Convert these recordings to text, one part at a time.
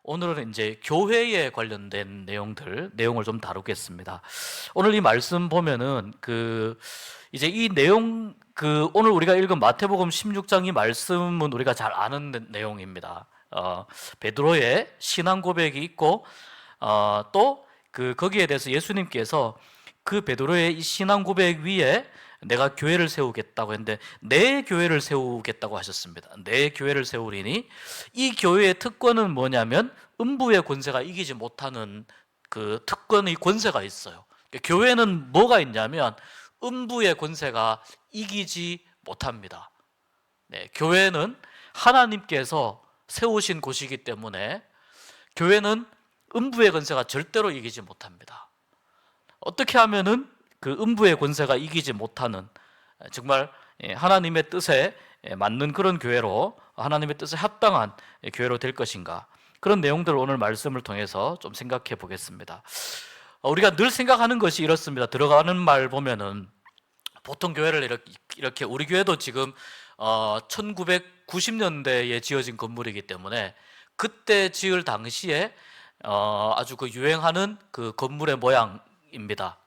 오늘은 이제 교회에 관련된 내용을 좀 다루겠습니다. 오늘 이 말씀 보면은 이제 이 내용 오늘 우리가 읽은 마태복음 16장 이 말씀은 우리가 잘 아는 내용입니다. 베드로의 신앙 고백이 있고 또 거기에 대해서 예수님께서 그 베드로의 이 신앙 고백 위에 내가 교회를 세우겠다고 했는데 내 교회를 세우겠다고 하셨습니다. 내 교회를 세우리니 이 교회의 특권은 뭐냐면 음부의 권세가 이기지 못하는 그 특권의 권세가 있어요. 교회는 뭐가 있냐면 음부의 권세가 이기지 못합니다. 네, 교회는 하나님께서 세우신 곳이기 때문에 교회는 음부의 권세가 절대로 이기지 못합니다. 어떻게 하면은 그 음부의 권세가 이기지 못하는 정말 하나님의 뜻에 맞는 그런 교회로, 하나님의 뜻에 합당한 교회로 될 것인가, 그런 내용들을 오늘 말씀을 통해서 좀 생각해 보겠습니다. 우리가 늘 생각하는 것이 이렇습니다. 들어가는 말 보면은 보통 교회를 이렇게 우리 교회도 지금 1990년대에 지어진 건물이기 때문에 그때 지을 당시에 아주 유행하는 그 건물의 모양입니다.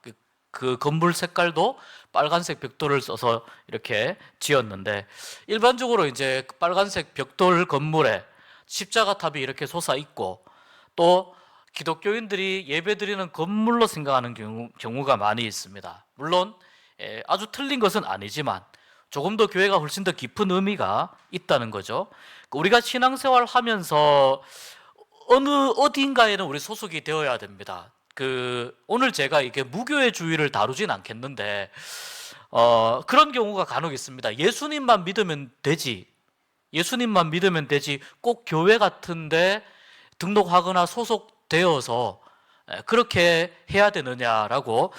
그 건물 색깔도 빨간색 벽돌을 써서 이렇게 지었는데, 일반적으로 이제 빨간색 벽돌 건물에 십자가 탑이 이렇게 솟아 있고, 또 기독교인들이 예배드리는 건물로 생각하는 경우가 많이 있습니다. 물론 아주 틀린 것은 아니지만 조금 더 교회가 훨씬 더 깊은 의미가 있다는 거죠. 우리가 신앙생활 하면서 어딘가에는 우리 소속이 되어야 됩니다. 오늘 제가 이게 무교회주의를 다루진 않겠는데, 그런 경우가 간혹 있습니다. 예수님만 믿으면 되지, 꼭 교회 같은데 등록하거나 소속되어서 그렇게 해야 되느냐라고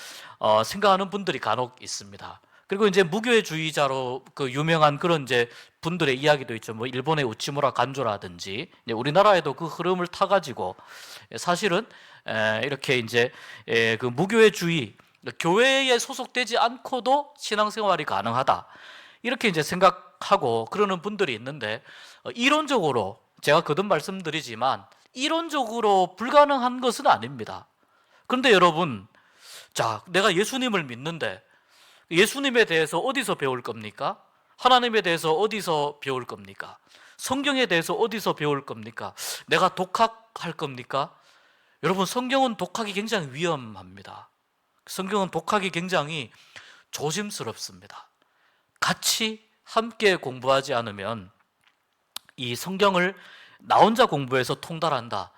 생각하는 분들이 간혹 있습니다. 그리고 이제 무교회주의자로 유명한 그런 이제 분들의 이야기도 있죠. 뭐 일본의 우치무라 간조라든지, 우리나라에도 그 흐름을 타가지고 사실은 이렇게 이제 그 무교회주의, 교회에 소속되지 않고도 신앙생활이 가능하다, 이렇게 이제 생각하고 그러는 분들이 있는데, 이론적으로 제가 거듭 말씀드리지만 이론적으로 불가능한 것은 아닙니다. 그런데 여러분, 자, 내가 예수님을 믿는데 예수님에 대해서 어디서 배울 겁니까? 하나님에 대해서 어디서 배울 겁니까? 성경에 대해서 어디서 배울 겁니까? 내가 독학할 겁니까? 여러분, 성경은 독학이 굉장히 위험합니다. 성경은 독학이 굉장히 조심스럽습니다. 같이 함께 공부하지 않으면 이 성경을 나 혼자 공부해서 통달한다,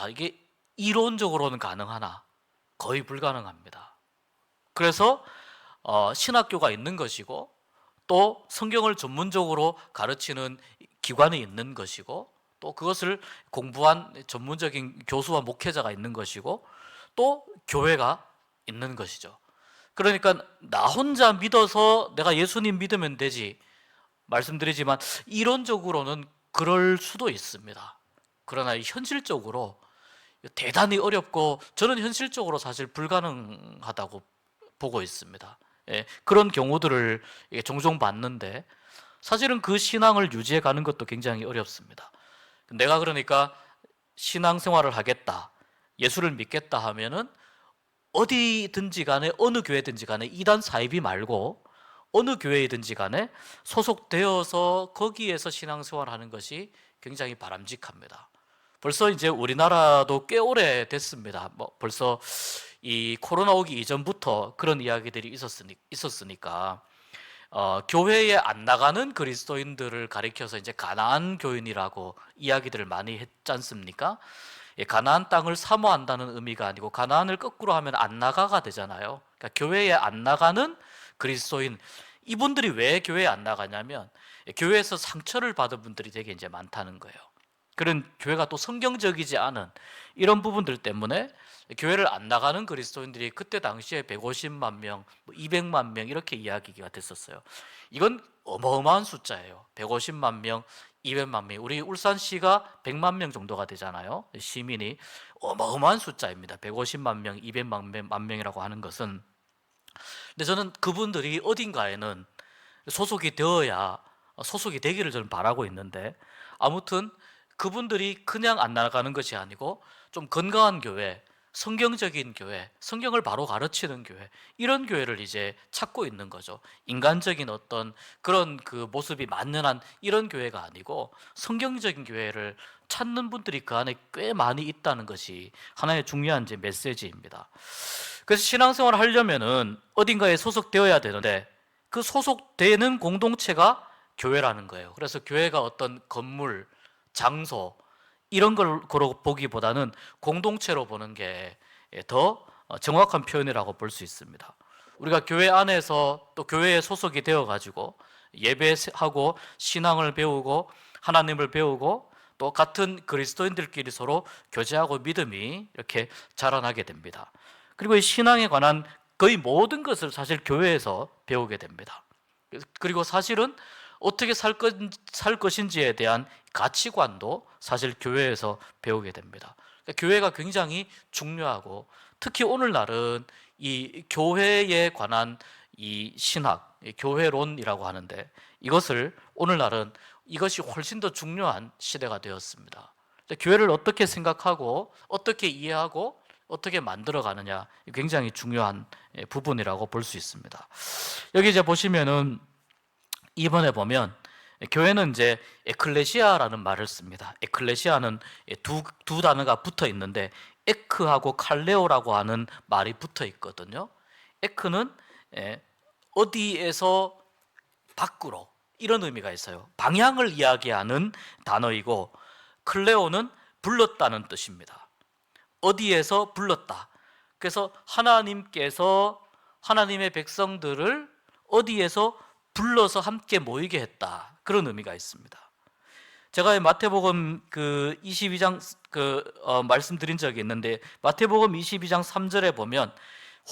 이게 이론적으로는 가능하나 거의 불가능합니다. 그래서 신학교가 있는 것이고, 또 성경을 전문적으로 가르치는 기관이 있는 것이고, 또 그것을 공부한 전문적인 교수와 목회자가 있는 것이고, 또 교회가 있는 것이죠. 그러니까 나 혼자 믿어서 내가 예수님 믿으면 되지, 말씀드리지만 이론적으로는 그럴 수도 있습니다. 그러나 현실적으로 대단히 어렵고, 저는 현실적으로 사실 불가능하다고 보고 있습니다. 그런 경우들을 종종 봤는데, 사실은 그 신앙을 유지해 가는 것도 굉장히 어렵습니다. 내가 그러니까 신앙생활을 하겠다, 예수를 믿겠다 하면은 어디든지 간에, 어느 교회든지 간에 이단 사이비 말고 어느 교회이든지 간에 소속되어서 거기에서 신앙생활하는 것이 굉장히 바람직합니다. 벌써 이제 우리나라도 꽤 오래 됐습니다. 벌써 이 코로나 오기 이전부터 그런 이야기들이 있었으니까 교회에 안 나가는 그리스도인들을 가리켜서 이제 가나안 교인이라고 이야기들을 많이 했지 않습니까? 가나안 땅을 사모한다는 의미가 아니고, 가나안을 거꾸로 하면 안 나가가 되잖아요. 그러니까 교회에 안 나가는 그리스도인, 이분들이 왜 교회에 안 나가냐면 교회에서 상처를 받은 분들이 되게 이제 많다는 거예요. 그런 교회가 또 성경적이지 않은 이런 부분들 때문에 교회를 안 나가는 그리스도인들이 그때 당시에 150만 명, 200만 명 이렇게 이야기가 됐었어요. 이건 어마어마한 숫자예요. 150만 명, 200만 명. 우리 울산시가 100만 명 정도가 되잖아요. 시민이. 어마어마한 숫자입니다. 150만 명, 200만 명이라고 하는 것은. 근데 저는 그분들이 어딘가에는 소속이 되기를 저는 바라고 있는데, 아무튼 그분들이 그냥 안 나가는 것이 아니고 좀 건강한 교회, 성경적인 교회, 성경을 바로 가르치는 교회, 이런 교회를 이제 찾고 있는 거죠. 인간적인 어떤 그런 그 모습이 만연한 이런 교회가 아니고 성경적인 교회를 찾는 분들이 그 안에 꽤 많이 있다는 것이 하나의 중요한 이제 메시지입니다. 그래서 신앙생활을 하려면은 어딘가에 소속되어야 되는데 그 소속되는 공동체가 교회라는 거예요. 그래서 교회가 어떤 건물, 장소 이런 거로 보기보다는 공동체로 보는 게 더 정확한 표현이라고 볼 수 있습니다. 우리가 교회 안에서 또 교회에 소속이 되어 가지고 예배하고 신앙을 배우고 하나님을 배우고 또 같은 그리스도인들끼리 서로 교제하고 믿음이 이렇게 자라나게 됩니다. 그리고 이 신앙에 관한 거의 모든 것을 사실 교회에서 배우게 됩니다. 그리고 사실은 어떻게 살 것인지에 대한 가치관도 사실 교회에서 배우게 됩니다. 그러니까 교회가 굉장히 중요하고 특히 오늘날은 이 교회에 관한 이 신학, 교회론이라고 하는데 이것을 오늘날은 이것이 훨씬 더 중요한 시대가 되었습니다. 교회를 어떻게 생각하고 어떻게 이해하고 어떻게 만들어 가느냐 굉장히 중요한 부분이라고 볼 수 있습니다. 여기 이제 보시면은 이번에 보면 교회는 이제 에클레시아라는 말을 씁니다. 에클레시아는 두 단어가 붙어 있는데 에크하고 칼레오라고 하는 말이 붙어 있거든요. 에크는 어디에서 밖으로 이런 의미가 있어요. 방향을 이야기하는 단어이고 클레오는 불렀다는 뜻입니다. 어디에서 불렀다. 그래서 하나님께서 하나님의 백성들을 어디에서 불러서 함께 모이게 했다. 그런 의미가 있습니다. 제가 마태복음 그 22장 말씀드린 적이 있는데 마태복음 22장 3절에 보면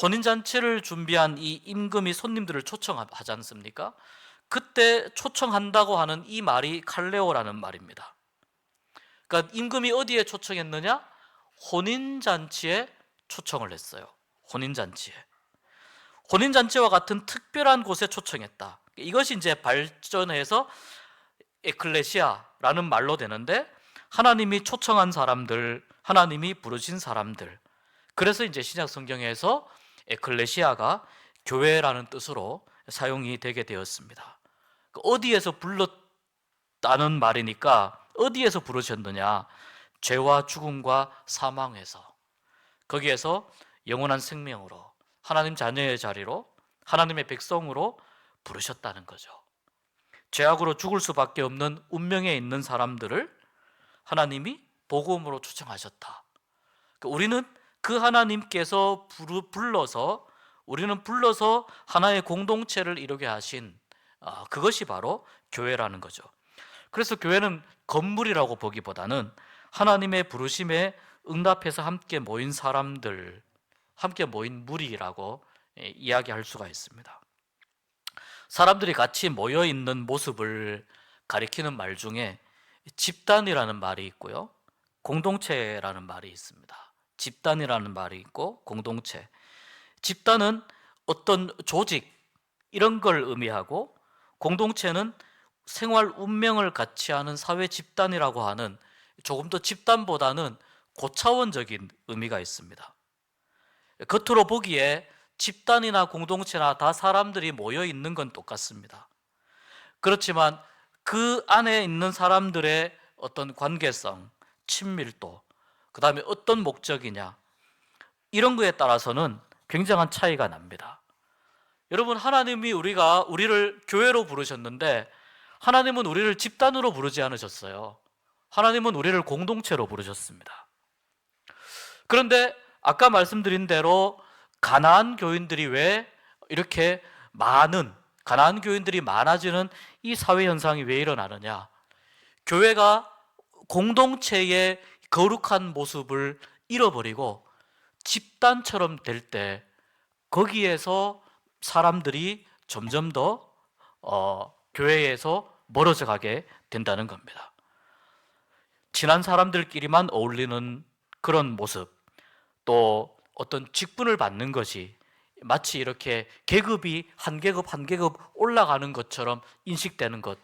혼인잔치를 준비한 이 임금이 손님들을 초청하지 않습니까? 그때 초청한다고 하는 이 말이 칼레오라는 말입니다. 그러니까 임금이 어디에 초청했느냐? 혼인잔치에 초청을 했어요. 혼인잔치에. 혼인잔치와 같은 특별한 곳에 초청했다. 이것이 이제 발전해서 에클레시아라는 말로 되는데 하나님이 초청한 사람들, 하나님이 부르신 사람들. 그래서 이제 신약 성경에서 에클레시아가 교회라는 뜻으로 사용이 되게 되었습니다. 어디에서 불렀다는 말이니까 어디에서 부르셨느냐? 죄와 죽음과 사망에서, 거기에서 영원한 생명으로 하나님 자녀의 자리로 하나님의 백성으로 부르셨다는 거죠. 죄악으로 죽을 수밖에 없는 운명에 있는 사람들을 하나님이 복음으로 초청하셨다. 우리는 그 하나님께서 불러서 하나의 공동체를 이루게 하신 그것이 바로 교회라는 거죠. 그래서 교회는 건물이라고 보기보다는 하나님의 부르심에 응답해서 함께 모인 사람들, 함께 모인 무리라고 이야기할 수가 있습니다. 사람들이 같이 모여 있는 모습을 가리키는 말 중에 집단이라는 말이 있고요, 공동체라는 말이 있습니다. 집단이라는 말이 있고 공동체. 집단은 어떤 조직 이런 걸 의미하고 공동체는 생활 운명을 같이 하는 사회 집단이라고 하는 조금 더 집단보다는 고차원적인 의미가 있습니다. 겉으로 보기에 집단이나 공동체나 다 사람들이 모여 있는 건 똑같습니다. 그렇지만 그 안에 있는 사람들의 어떤 관계성, 친밀도, 그 다음에 어떤 목적이냐, 이런 거에 따라서는 굉장한 차이가 납니다. 여러분, 하나님이 우리를 교회로 부르셨는데 하나님은 우리를 집단으로 부르지 않으셨어요. 하나님은 우리를 공동체로 부르셨습니다. 그런데 아까 말씀드린 대로 가나안 교인들이 왜 이렇게 가나안 교인들이 많아지는 이 사회 현상이 왜 일어나느냐? 교회가 공동체의 거룩한 모습을 잃어버리고 집단처럼 될 때 거기에서 사람들이 점점 더 교회에서 멀어져 가게 된다는 겁니다. 친한 사람들끼리만 어울리는 그런 모습, 또 어떤 직분을 받는 것이 마치 이렇게 계급이 한 계급 한 계급 올라가는 것처럼 인식되는 것,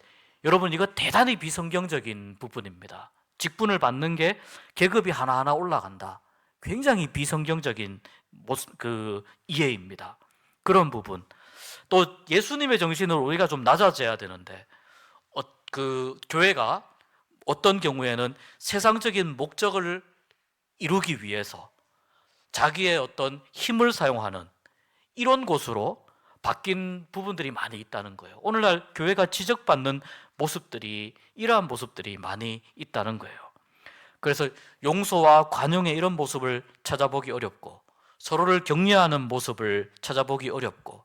여러분 이거 대단히 비성경적인 부분입니다. 직분을 받는 게 계급이 하나하나 올라간다. 굉장히 비성경적인 이해입니다. 그런 부분. 또 예수님의 정신으로 우리가 좀 낮아져야 되는데, 교회가 어떤 경우에는 세상적인 목적을 이루기 위해서 자기의 어떤 힘을 사용하는 이런 곳으로 바뀐 부분들이 많이 있다는 거예요. 오늘날 교회가 지적받는 모습들이 이러한 모습들이 많이 있다는 거예요. 그래서 용서와 관용의 이런 모습을 찾아보기 어렵고, 서로를 격려하는 모습을 찾아보기 어렵고,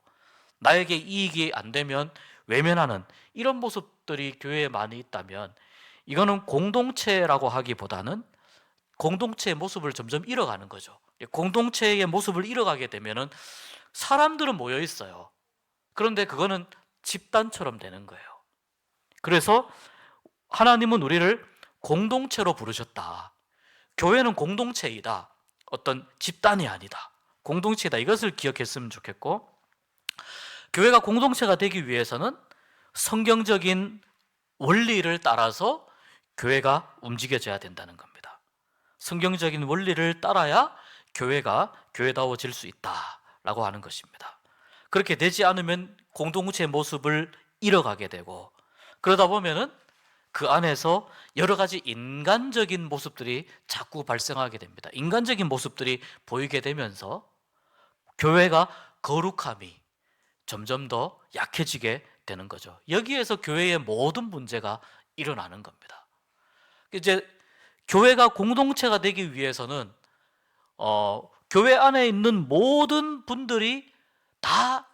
나에게 이익이 안 되면 외면하는 이런 모습들이 교회에 많이 있다면, 이거는 공동체라고 하기보다는 공동체의 모습을 점점 잃어가는 거죠. 공동체의 모습을 잃어가게 되면은 사람들은 모여 있어요. 그런데 그거는 집단처럼 되는 거예요. 그래서 하나님은 우리를 공동체로 부르셨다. 교회는 공동체이다. 어떤 집단이 아니다. 공동체다. 이것을 기억했으면 좋겠고, 교회가 공동체가 되기 위해서는 성경적인 원리를 따라서 교회가 움직여져야 된다는 겁니다. 성경적인 원리를 따라야 교회가 교회다워질 수 있다라고 하는 것입니다. 그렇게 되지 않으면 공동체의 모습을 잃어가게 되고, 그러다 보면은 그 안에서 여러 가지 인간적인 모습들이 자꾸 발생하게 됩니다. 인간적인 모습들이 보이게 되면서 교회가 거룩함이 점점 더 약해지게 되는 거죠. 여기에서 교회의 모든 문제가 일어나는 겁니다. 이제 교회가 공동체가 되기 위해서는 교회 안에 있는 모든 분들이 다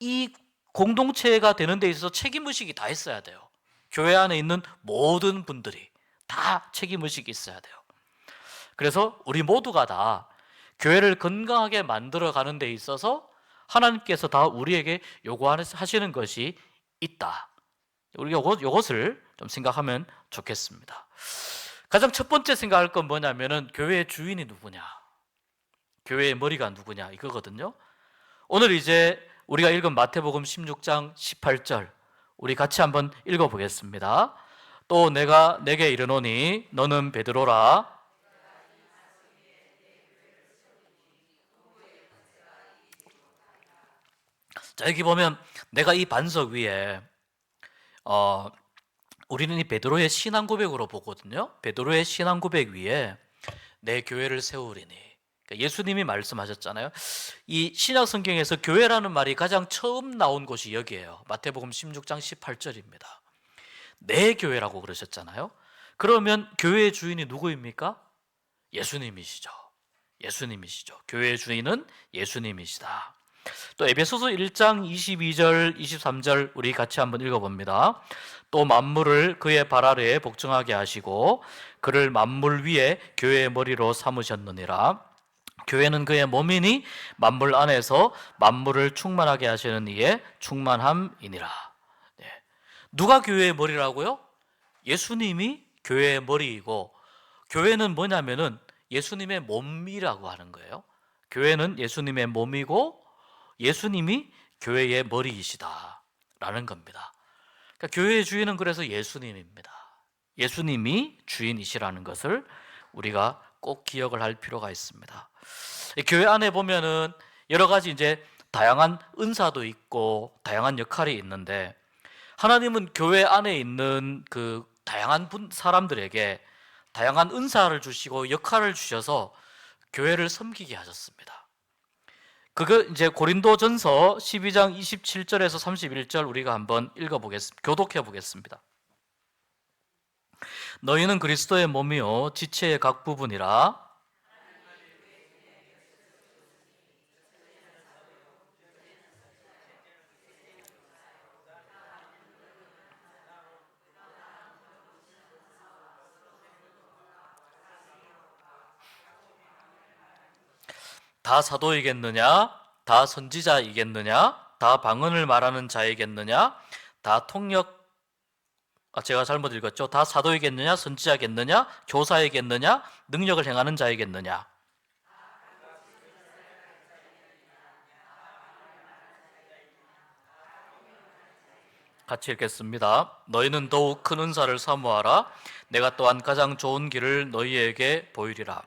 이 공동체가 되는 데 있어서 책임의식이 다 있어야 돼요. 교회 안에 있는 모든 분들이 다 책임의식이 있어야 돼요. 그래서 우리 모두가 다 교회를 건강하게 만들어가는 데 있어서 하나님께서 다 우리에게 요구하시는 것이 있다. 우리 요것을 좀 생각하면 좋겠습니다. 가장 첫 번째 생각할 건 뭐냐면은 교회의 주인이 누구냐, 교회의 머리가 누구냐 이거거든요. 오늘 이제 우리가 읽은 마태복음 16장 18절 우리 같이 한번 읽어보겠습니다. 또 내가 내게 이르노니 너는 베드로라. 자, 여기 보면 내가 이 반석 위에 우리는 이 베드로의 신앙 고백으로 보거든요. 베드로의 신앙 고백 위에 내 교회를 세우리니. 그러니까 예수님이 말씀하셨잖아요. 이 신약 성경에서 교회라는 말이 가장 처음 나온 곳이 여기예요. 마태복음 16장 18절입니다. 내 교회라고 그러셨잖아요. 그러면 교회의 주인이 누구입니까? 예수님이시죠. 예수님이시죠. 교회의 주인은 예수님이시다. 또 에베소서 1장 22절 23절 우리 같이 한번 읽어봅니다. 또 만물을 그의 발 아래에 복종하게 하시고 그를 만물 위에 교회의 머리로 삼으셨느니라. 교회는 그의 몸이니 만물 안에서 만물을 충만하게 하시는 이의 충만함이니라. 네. 누가 교회의 머리라고요? 예수님이 교회의 머리이고, 교회는 뭐냐면은 예수님의 몸이라고 하는 거예요. 교회는 예수님의 몸이고 예수님이 교회의 머리이시다라는 겁니다. 그러니까 교회의 주인은 그래서 예수님입니다. 예수님이 주인이시라는 것을 우리가 꼭 기억을 할 필요가 있습니다. 교회 안에 보면은 여러 가지 이제 다양한 은사도 있고 다양한 역할이 있는데, 하나님은 교회 안에 있는 그 다양한 사람들에게 다양한 은사를 주시고 역할을 주셔서 교회를 섬기게 하셨습니다. 그거 이제 고린도전서 12장 27절에서 31절 우리가 한번 읽어보겠습니다. 교독해 보겠습니다. 너희는 그리스도의 몸이요 지체의 각 부분이라. 다 사도이겠느냐? 다 선지자이겠느냐? 다 방언을 말하는 자이겠느냐? 다 제가 잘못 읽었죠? 다 사도이겠느냐? 선지자겠느냐? 교사이겠느냐? 능력을 행하는 자이겠느냐? 같이 읽겠습니다. 너희는 더욱 큰 은사를 사모하라. 내가 또한 가장 좋은 길을 너희에게 보이리라.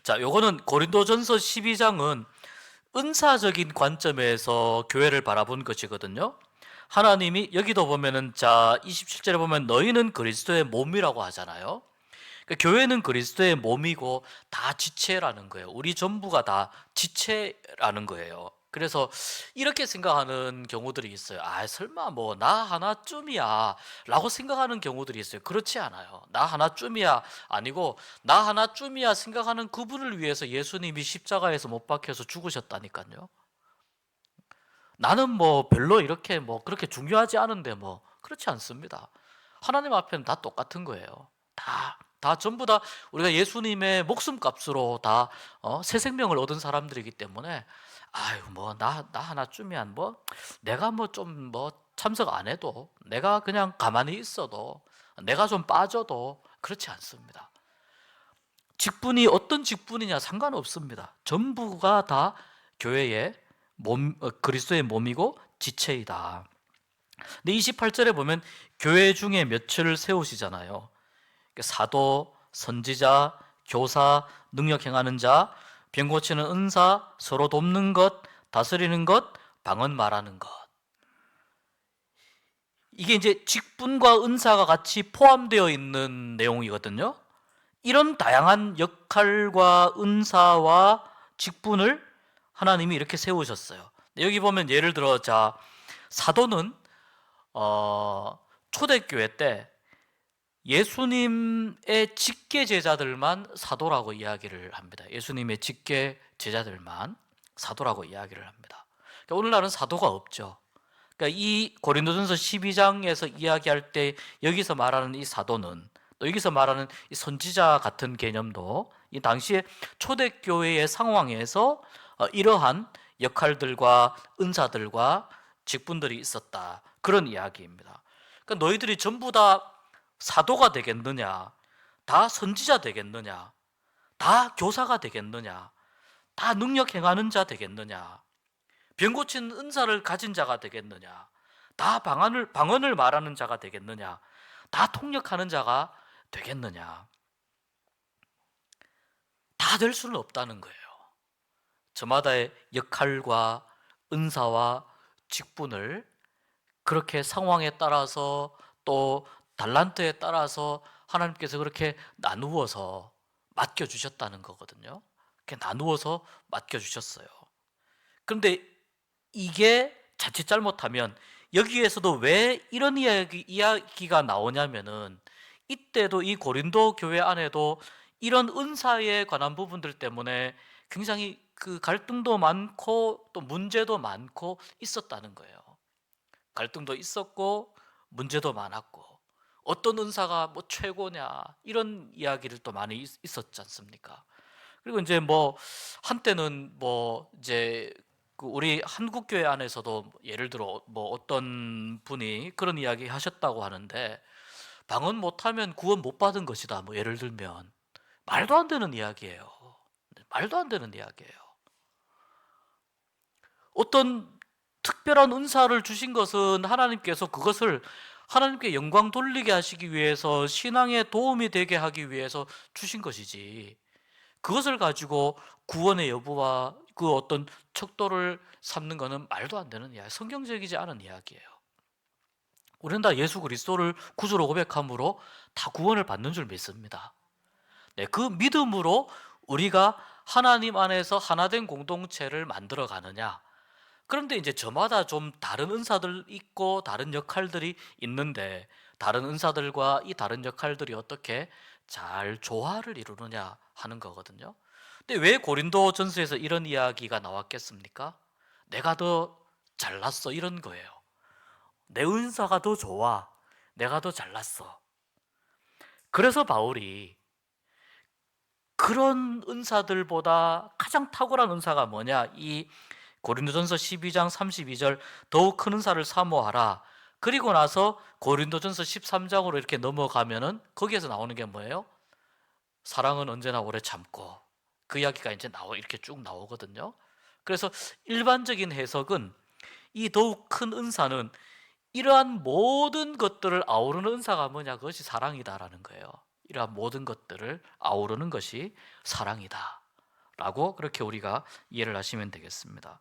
자, 요거는 고린도전서 12장은 은사적인 관점에서 교회를 바라본 것이거든요. 하나님이 여기도 보면은 자 27절에 보면 너희는 그리스도의 몸이라고 하잖아요. 그러니까 교회는 그리스도의 몸이고 다 지체라는 거예요. 우리 전부가 다 지체라는 거예요. 그래서 이렇게 생각하는 경우들이 있어요. 아, 설마 뭐 나 하나쯤이야 라고 생각하는 경우들이 있어요. 그렇지 않아요. 나 하나쯤이야 아니고 나 하나쯤이야 생각하는 그분을 위해서 예수님이 십자가에서 못 박혀서 죽으셨다니까요. 나는 뭐 별로 이렇게 뭐 그렇게 중요하지 않은데 뭐 그렇지 않습니다. 하나님 앞에는 다 똑같은 거예요. 다 전부 다 우리가 예수님의 목숨값으로 다 새 생명을 얻은 사람들이기 때문에 아유 뭐 나 하나쯤이야 뭐 내가 뭐 좀 뭐 참석 안 해도 내가 그냥 가만히 있어도 내가 좀 빠져도 그렇지 않습니다. 직분이 어떤 직분이냐 상관없습니다. 전부가 다 교회의 그리스도의 몸이고 지체이다. 근데 28절에 보면 교회 중에 몇을 세우시잖아요. 사도, 선지자, 교사, 능력 행하는 자, 병 고치는 은사, 서로 돕는 것, 다스리는 것, 방언 말하는 것. 이게 이제 직분과 은사가 같이 포함되어 있는 내용이거든요. 이런 다양한 역할과 은사와 직분을 하나님이 이렇게 세우셨어요. 여기 보면 예를 들어 자 사도는 초대교회 때 예수님의 직계 제자들만 사도라고 이야기를 합니다. 예수님의 직계 제자들만 사도라고 이야기를 합니다. 그러니까 오늘날은 사도가 없죠. 그러니까 이 고린도전서 12장에서 이야기할 때 여기서 말하는 이 사도는 또 여기서 말하는 이 선지자 같은 개념도 이 당시에 초대교회의 상황에서 이러한 역할들과 은사들과 직분들이 있었다. 그런 이야기입니다. 그러니까 너희들이 전부 다 사도가 되겠느냐? 다 선지자 되겠느냐? 다 교사가 되겠느냐? 다 능력 행하는 자 되겠느냐? 병 고치는 은사를 가진 자가 되겠느냐? 다 방언을 말하는 자가 되겠느냐? 다 통역하는 자가 되겠느냐? 다 될 수는 없다는 거예요. 저마다의 역할과 은사와 직분을 그렇게 상황에 따라서 또 달란트에 따라서 하나님께서 그렇게 나누어서 맡겨주셨다는 거거든요. 그렇게 나누어서 맡겨주셨어요. 그런데 이게 자칫 잘못하면 여기에서도 왜 이런 이야기가 나오냐면은 이때도 이 고린도 교회 안에도 이런 은사에 관한 부분들 때문에 굉장히 그 갈등도 많고 또 문제도 많고 있었다는 거예요. 갈등도 있었고 문제도 많았고 어떤 은사가 뭐 최고냐 이런 이야기를 또 많이 있었지 않습니까? 그리고 이제 뭐 한때는 뭐 이제 그 우리 한국 교회 안에서도 예를 들어 뭐 어떤 분이 그런 이야기 하셨다고 하는데 방언 못하면 구원 못 받은 것이다. 뭐 예를 들면 말도 안 되는 이야기예요. 말도 안 되는 이야기예요. 어떤 특별한 은사를 주신 것은 하나님께서 그것을 하나님께 영광 돌리게 하시기 위해서 신앙에 도움이 되게 하기 위해서 주신 것이지 그것을 가지고 구원의 여부와 그 어떤 척도를 삼는 것은 말도 안 되는 이야기, 성경적이지 않은 이야기예요. 우리는 다 예수 그리스도를 구주로 고백함으로 다 구원을 받는 줄 믿습니다. 네, 그 믿음으로 우리가 하나님 안에서 하나된 공동체를 만들어 가느냐. 그런데 이제 저마다 좀 다른 은사들 있고 다른 역할들이 있는데 다른 은사들과 이 다른 역할들이 어떻게 잘 조화를 이루느냐 하는 거거든요. 근데 왜 고린도 전서에서 이런 이야기가 나왔겠습니까? 내가 더 잘났어 이런 거예요. 내 은사가 더 좋아. 내가 더 잘났어. 그래서 바울이 그런 은사들보다 가장 탁월한 은사가 뭐냐? 이 고린도전서 12장 32절 더욱 큰 은사를 사모하라. 그리고 나서 고린도전서 13장으로 이렇게 넘어가면은 거기에서 나오는 게 뭐예요? 사랑은 언제나 오래 참고 그 이야기가 이제 이렇게 쭉 나오거든요. 그래서 일반적인 해석은 이 더욱 큰 은사는 이러한 모든 것들을 아우르는 은사가 뭐냐? 그것이 사랑이다라는 거예요. 이러한 모든 것들을 아우르는 것이 사랑이다 라고 그렇게 우리가 이해를 하시면 되겠습니다.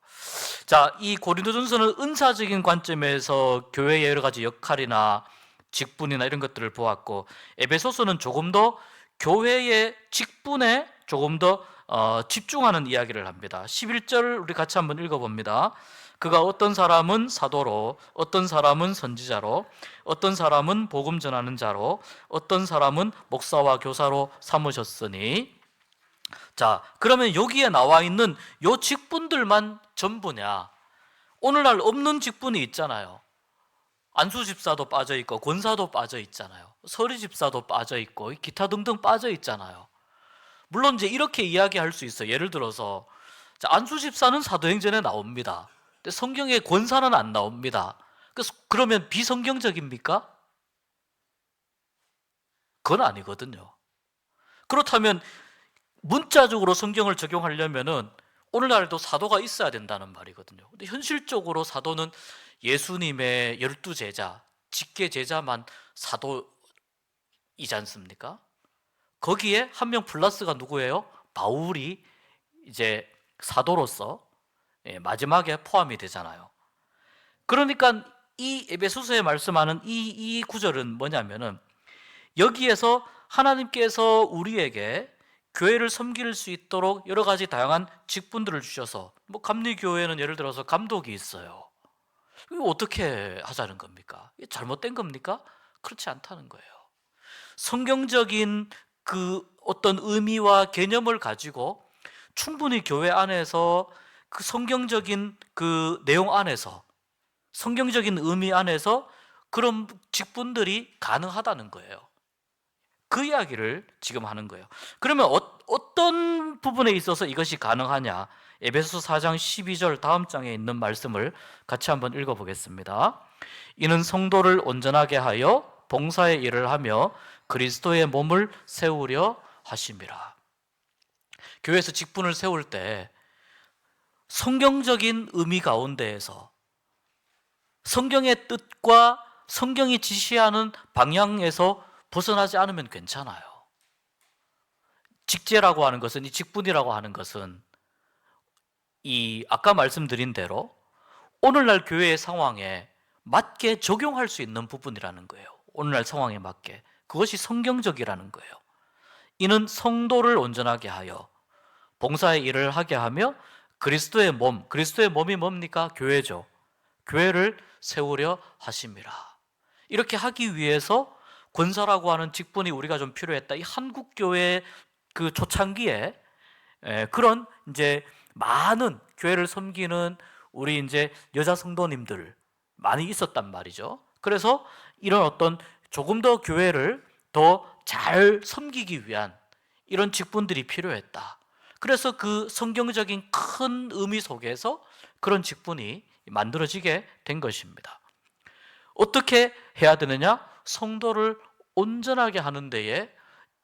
자, 이 고린도전서는 은사적인 관점에서 교회의 여러 가지 역할이나 직분이나 이런 것들을 보았고, 에베소서는 조금 더 교회의 직분에 조금 더 집중하는 이야기를 합니다. 11절 우리 같이 한번 읽어봅니다. 그가 어떤 사람은 사도로, 어떤 사람은 선지자로, 어떤 사람은 복음 전하는 자로, 어떤 사람은 목사와 교사로 삼으셨으니. 자, 그러면 여기에 나와 있는 요 직분들만 전부냐? 오늘날 없는 직분이 있잖아요. 안수 집사도 빠져 있고 권사도 빠져 있잖아요. 서리 집사도 빠져 있고 기타 등등 빠져 있잖아요. 물론 이제 이렇게 이야기할 수 있어요. 예를 들어서 안수 집사는 사도행전에 나옵니다. 근데 성경에 권사는 안 나옵니다. 그러면 비성경적입니까? 그건 아니거든요. 그렇다면 문자적으로 성경을 적용하려면은 오늘날도 사도가 있어야 된다는 말이거든요. 근데 현실적으로 사도는 예수님의 12제자, 직계 제자만 사도이지 않습니까? 거기에 한 명 플러스가 누구예요? 바울이 이제 사도로서 마지막에 포함이 되잖아요. 그러니까 이 에베소서에 말씀하는 이 구절은 뭐냐면은 여기에서 하나님께서 우리에게 교회를 섬길 수 있도록 여러 가지 다양한 직분들을 주셔서, 뭐 감리교회는 예를 들어서 감독이 있어요. 이거 어떻게 하자는 겁니까? 이게 잘못된 겁니까? 그렇지 않다는 거예요. 성경적인 그 어떤 의미와 개념을 가지고 충분히 교회 안에서 그 성경적인 그 내용 안에서, 성경적인 의미 안에서 그런 직분들이 가능하다는 거예요. 그 이야기를 지금 하는 거예요. 그러면 어떤 부분에 있어서 이것이 가능하냐? 에베소서 4장 12절 다음 장에 있는 말씀을 같이 한번 읽어보겠습니다. 이는 성도를 온전하게 하여 봉사의 일을 하며 그리스도의 몸을 세우려 하심이라. 교회에서 직분을 세울 때 성경적인 의미 가운데에서 성경의 뜻과 성경이 지시하는 방향에서 벗어나지 않으면 괜찮아요. 직제라고 하는 것은, 이 직분이라고 하는 것은 이 아까 말씀드린 대로 오늘날 교회의 상황에 맞게 적용할 수 있는 부분이라는 거예요. 오늘날 상황에 맞게. 그것이 성경적이라는 거예요. 이는 성도를 온전하게 하여 봉사의 일을 하게 하며 그리스도의 몸, 그리스도의 몸이 뭡니까? 교회죠. 교회를 세우려 하심이라. 이렇게 하기 위해서 권사라고 하는 직분이 우리가 좀 필요했다. 이 한국 교회 그 초창기에 그런 이제 많은 교회를 섬기는 우리 이제 여자 성도님들 많이 있었단 말이죠. 그래서 이런 어떤 조금 더 교회를 더 잘 섬기기 위한 이런 직분들이 필요했다. 그래서 그 성경적인 큰 의미 속에서 그런 직분이 만들어지게 된 것입니다. 어떻게 해야 되느냐? 성도를 온전하게 하는 데에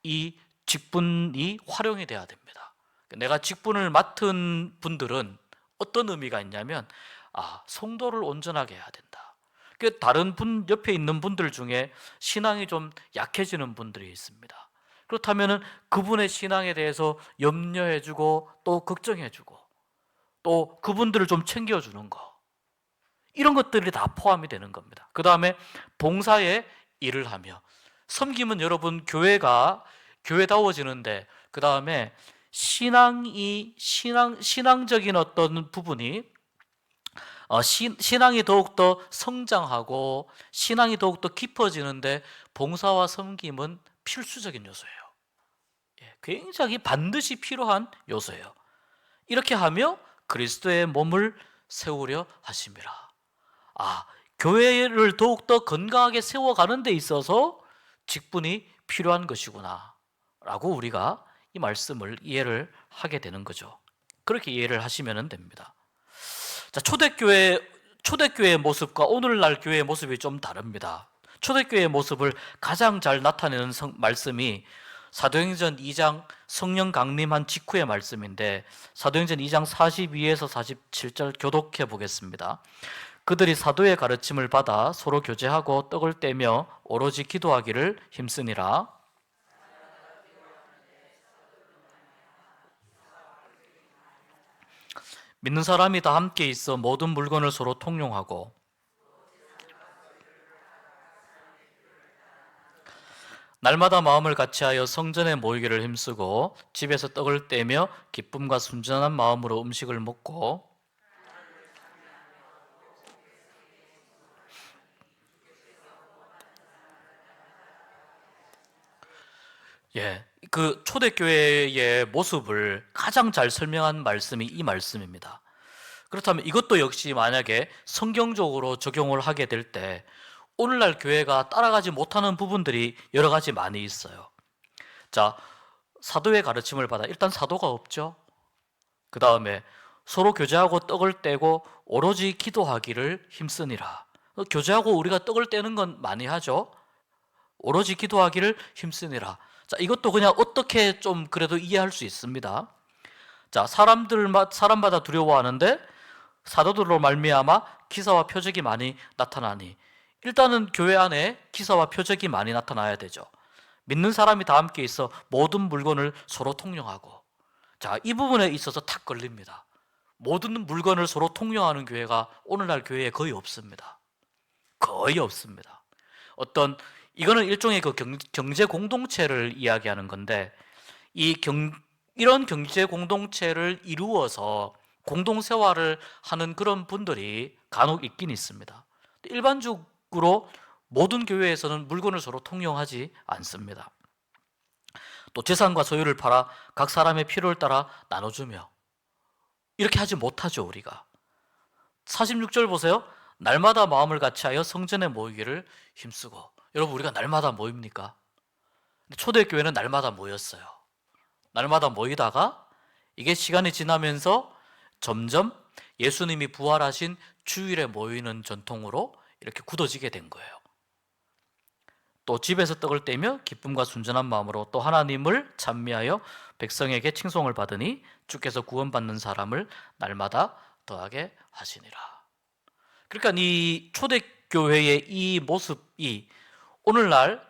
이 직분이 활용이 돼야 됩니다. 내가 직분을 맡은 분들은 어떤 의미가 있냐면, 성도를 온전하게 해야 된다. 다른 분 옆에 있는 분들 중에 신앙이 좀 약해지는 분들이 있습니다. 그렇다면 그분의 신앙에 대해서 염려해주고 또 걱정해주고 또 그분들을 좀 챙겨주는 거, 이런 것들이 다 포함이 되는 겁니다. 그 다음에 봉사의 일을 하며, 섬김은 여러분 교회가 교회다워지는데, 그 다음에 신앙적인 어떤 부분이 신앙이 더욱더 성장하고 신앙이 더욱더 깊어지는데 봉사와 섬김은 필수적인 요소예요. 굉장히 반드시 필요한 요소예요. 이렇게 하며 그리스도의 몸을 세우려 하심이라. 교회를 더욱더 건강하게 세워가는 데 있어서 직분이 필요한 것이구나 라고 우리가 이 말씀을 이해를 하게 되는 거죠. 그렇게 이해를 하시면 됩니다. 자, 초대교회의 모습과 오늘날 교회의 모습이 좀 다릅니다. 초대교회의 모습을 가장 잘 나타내는 말씀이 사도행전 2장 성령 강림한 직후의 말씀인데, 사도행전 2장 42에서 47절 교독해 보겠습니다. 그들이 사도의 가르침을 받아 서로 교제하고 떡을 떼며 오로지 기도하기를 힘쓰니라. 믿는 사람이 다 함께 있어 모든 물건을 서로 통용하고 날마다 마음을 같이하여 성전에 모이기를 힘쓰고 집에서 떡을 떼며 기쁨과 순전한 마음으로 음식을 먹고 그 초대교회의 모습을 가장 잘 설명한 말씀이 이 말씀입니다. 그렇다면 이것도 역시 만약에 성경적으로 적용을 하게 될 때 오늘날 교회가 따라가지 못하는 부분들이 여러 가지 많이 있어요. 자, 사도의 가르침을 받아 일단 사도가 없죠. 그 다음에 서로 교제하고 떡을 떼고 오로지 기도하기를 힘쓰니라. 교제하고 우리가 떡을 떼는 건 많이 하죠. 오로지 기도하기를 힘쓰니라. 자, 이것도 그냥 어떻게 좀 그래도 이해할 수 있습니다. 자, 사람마다 두려워하는데 사도들로 말미암아 기사와 표적이 많이 나타나니, 일단은 교회 안에 기사와 표적이 많이 나타나야 되죠. 믿는 사람이 다 함께 있어 모든 물건을 서로 통용하고, 자, 이 부분에 있어서 탁 걸립니다. 모든 물건을 서로 통용하는 교회가 오늘날 교회에 거의 없습니다. 거의 없습니다. 이거는 일종의 그 경제 공동체를 이야기하는 건데, 이런 경제 공동체를 이루어서 공동생활을 하는 그런 분들이 간혹 있긴 있습니다. 일반적으로 모든 교회에서는 물건을 서로 통용하지 않습니다. 또 재산과 소유를 팔아 각 사람의 필요를 따라 나눠주며, 이렇게 하지 못하죠. 우리가 46절 보세요. 날마다 마음을 같이하여 성전에 모이기를 힘쓰고. 여러분, 우리가 날마다 모입니까? 초대교회는 날마다 모였어요. 날마다 모이다가 이게 시간이 지나면서 점점 예수님이 부활하신 주일에 모이는 전통으로 이렇게 굳어지게 된 거예요. 또 집에서 떡을 떼며 기쁨과 순전한 마음으로 또 하나님을 찬미하여 백성에게 칭송을 받으니 주께서 구원받는 사람을 날마다 더하게 하시니라. 그러니까 이 초대교회의 이 모습이 오늘날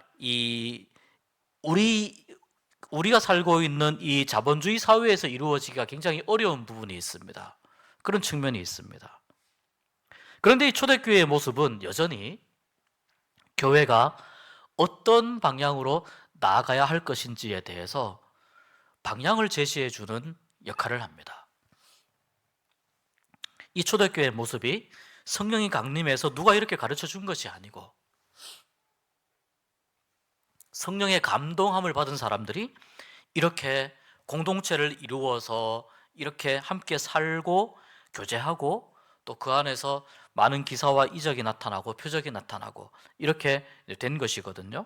우리가 살고 있는 이 자본주의 사회에서 이루어지기가 굉장히 어려운 부분이 있습니다. 그런 측면이 있습니다. 그런데 이 초대교회의 모습은 여전히 교회가 어떤 방향으로 나아가야 할 것인지에 대해서 방향을 제시해 주는 역할을 합니다. 이 초대교회의 모습이 성령이 강림해서 누가 이렇게 가르쳐 준 것이 아니고, 성령의 감동함을 받은 사람들이 이렇게 공동체를 이루어서 이렇게 함께 살고 교제하고 또 그 안에서 많은 기사와 이적이 나타나고 표적이 나타나고 이렇게 된 것이거든요.